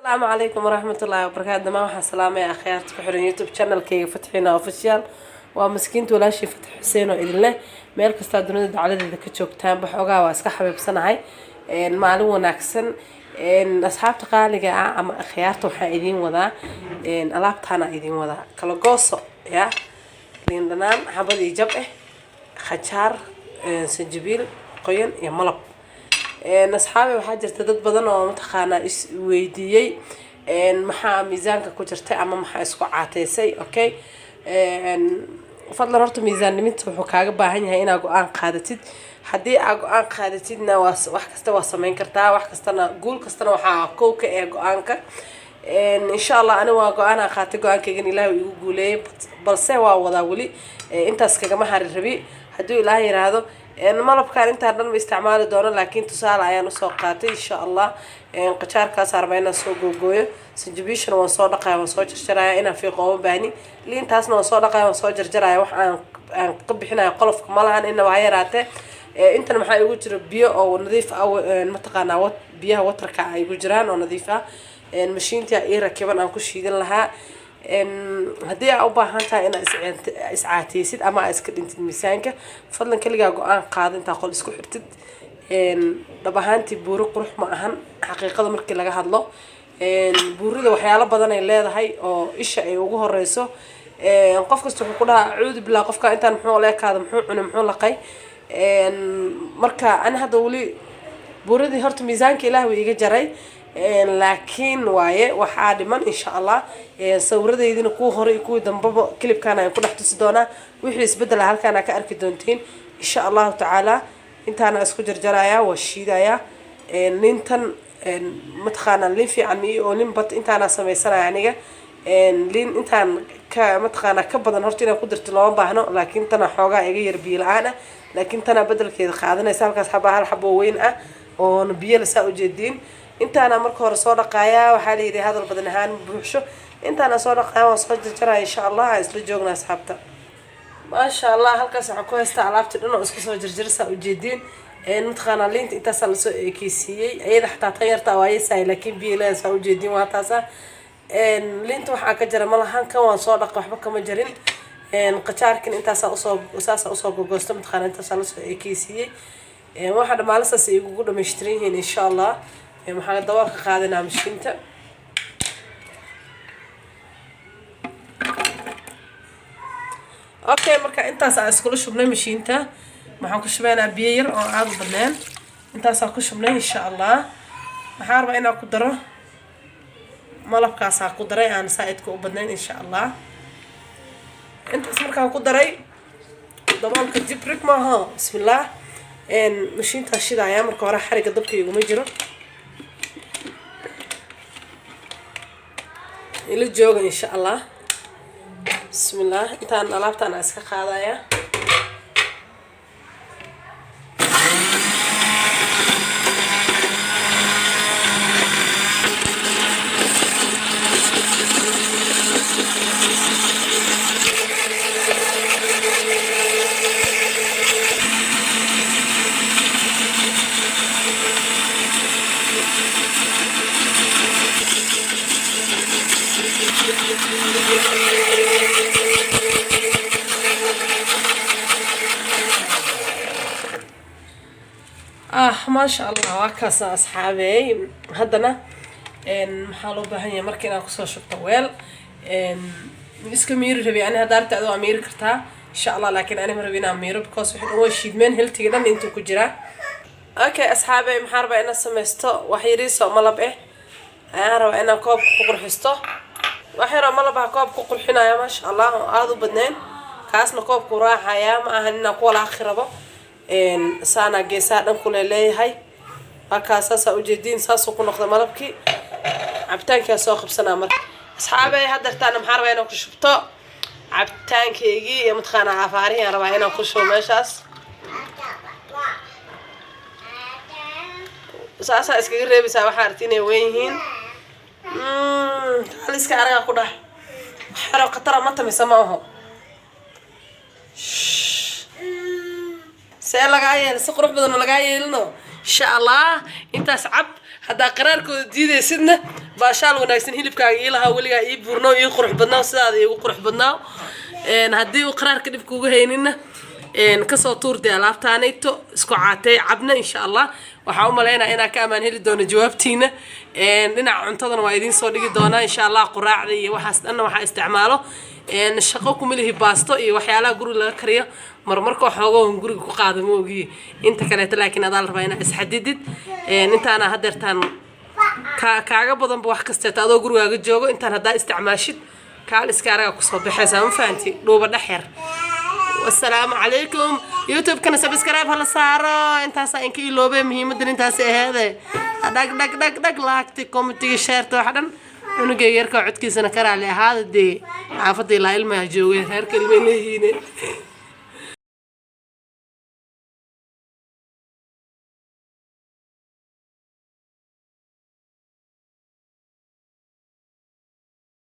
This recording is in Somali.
السلام عليكم ورحمة الله وبركاته. ما وحى سلامة يا أخي تفحرون يوتيوب channel كي فتحينا official ومسكينت ولا شيء فتح حسين وإذن له مالك استادون على ذي كتشوك تام بحوجا واسك حبيب سنعي إن معلومة ناكسن إن أصحاب تقالي أما خيارته حايدين وذا إن ألعبتنا إيدين وذا كلا قصة يا لين دنان حبل يجبه خشار سنجبيل قيان يا ملب أصحابي waxaa jirta dad badan oo mataqaana is weydiiyay maxaa miisaanka ku jirtay ama maxaa isku caateysay okay fadlan horta miisaanniminta wuxuu kaaga baahan yahay inaad go'aan qaadatid haddii aad go'aan qaadatidna wax kasta waa samayn kartaa wax kastana guul kastana waxaa kow ka ee go'aanka insha Allah ani waa go'aan qaatay go'aankaygan Ilaahay igu guuleeyay balse waa wadaa wali intaas kaga ma harin rabi haddii Ilaahay yiraahdo malabkaan intaan dhan ma isticmaali doono laakiin tusaale ayaan u soo qaatay insha Allah qajaarkaas arbaa soo googooyo sinjibiishana waan soo dhaqayaa waan soo jarjarayaa inaan fiiqo uma baahni liintaasna waan soo dhaqayaa waan soo jarjarayaa wax aan ka bixinayo qolofka ma lahan inna waa yaraatee intan maxaa igu jira biyo oo nadiif ah mataqaanaa biyaha watarka ay igu jiraan oo nadiif ah mashiinta ay rakiban aan ku shiidan lahaa haddii aad u baahan tahay inaad iscaateysid ama aad iska dhintid miisaanka fadlan kaligaa go'aan qaado intaa qol isku xirtid dhab ahaantii buuri qurux ma ahan xaqiiqada markii laga hadlo buurida waxyaalo badan ay leedahay oo isha ay ugu horeyso qof kasta wuxuu ku dhahaa cuudi bilaa qofka intaan muxuu leekaada muxuu cunay muxuu laqay marka ana hadda wali buuridii horta miisaanka Ilaahay wuu iga jaray laakiin waaye waxaa dhiman insha Allah sawiradeedina ku hore ku dambaba clipkan aan ku dhex tusi doonaa wixii isbedel halkaan ka arki doontiin insha Allah ta'ala intaana isku jarjaraya waa shiidaya lintan mataqaana lin fiican oo lin bat intaana sameysanayo aniga lin intaan ka mataqaana ka badan horta inaan ku dirto loo baahno laakiin tana xoogaa iga yar biyo la'aan laakiin tana bedelkeeda qaadanaysa halkaas hal xabo weyn ah oo biyo la saa u jeedin intaana marka hore soo dhaqaaya waxa la yiraahdaa hadal badan ahaan buuxsho intaana soo dhaqaaya waan soo jarjaraa insha Allah isla joogna asxaabta ma sha Allah halkaas waxa ku haysta alaabta dhan oo isku soo jarjarsa u jeedin mataqaana liinta intaas la soo ekeysiyay ayada xataa tayarta waa yeesay laakiin biyo la soo jeedin waa taasa liinta waxa ka jira malahan kan waan soo dhaq waxba kama jarin qajaarkan intaas u soo gogoosto mataqaana intaas la soo ekeysiyay waxa dhamaalsaas igu dhameystiran yihiin insha Allah maxaa dawarka qaadanaa mashiinta okay marka intaas aan isku shubnay mashiinta waxaan ku shubaynaa biyo yar oo aad u badnaan intaas aan ku shubnay insha Allah waxaan rabaa inaan ku daro malabkaas aan ku daray aan saaidka u badnayn insha Allah intaas markaan ku daray daboolka jibrik maaha bismillaah mashiinta shidaaya marka hore xariga dabka iguma jiro إلى جوج إن شاء الله بسم الله أنت أنا لعبت أنا أسكت خاضعة ما شاء الله وكاس أصحابي هدنا محلو بهني مركنا قصة شطوال إسكمير ربي أنا هدارت أدو أمير كرتها إن شاء الله لكن أنا مربينا أمير بكاس وحين هو الشيء من هل تقدر أنتو كجرا أوكي أصحابي محاربة أنا سمستو وحيريسو ملبه أنا ربي أنا كوب كقر حستو وحيرا ملبه كوب كقر حنا يا ما شاء الله هذا بدنين كاسنا كوب كراحة يا ما هننا قول آخر بو سانا جيسات نقول ليه هاي هكاسا وجدين ساسو كنا خدمة ملبكي عبتان كاسوخ بسنة مر أصحابي هدرتنا محاربة أنا كشفتو عبتان كيجي يوم تخانا عفاري أنا ربعنا كشوا ماشاس ساسا إسكير بس حارتيني وينهين هل إسكارنا كده حرام قطرة ما تم يسمعهم سأل لقايل سقرب بدنا لقايل إنه إن شاء الله أنت صعب هذا قرار كودي سيدنا باشال وناكسن هيلب كايلها وليها يبورنو يقرح بدنا سيدا يقرح بدنا إن هدي وقرار كدب كوجا هيننا إن كسر طور دي لابتانيتو اسكو عاتي عبنا إن شاء الله وحاول ملانا إنا كمان هيل دون جوابتينا إن لنا عنتظر وايدين صديق دونا إن شاء الله قراع ذي وحس أنا وح استعماله إن الشقوكم اللي هي باستو إيه وحيالا قرو لا كريه مرمركو حوجهم قرو قاعد موجي أنت كانت لكن هذا ربنا إسحددت إن أنت أنا هدرتان كعجب بدن بوح كستة هذا قرو هذا جوجو أنت هذا استعماشت كالس كارا كصوب حسام فانتي لو بدحر والسلام عليكم يوتيوب كنا سبسكرايب هلا صاروا انت ساين كيلو بمهم دين انت هذا دق لاكتي كومنتي شيرت وحدن انو غيرك عدكيسنا كرا لي هذا دي عافدي لا علم جوي هير كلمه لهينه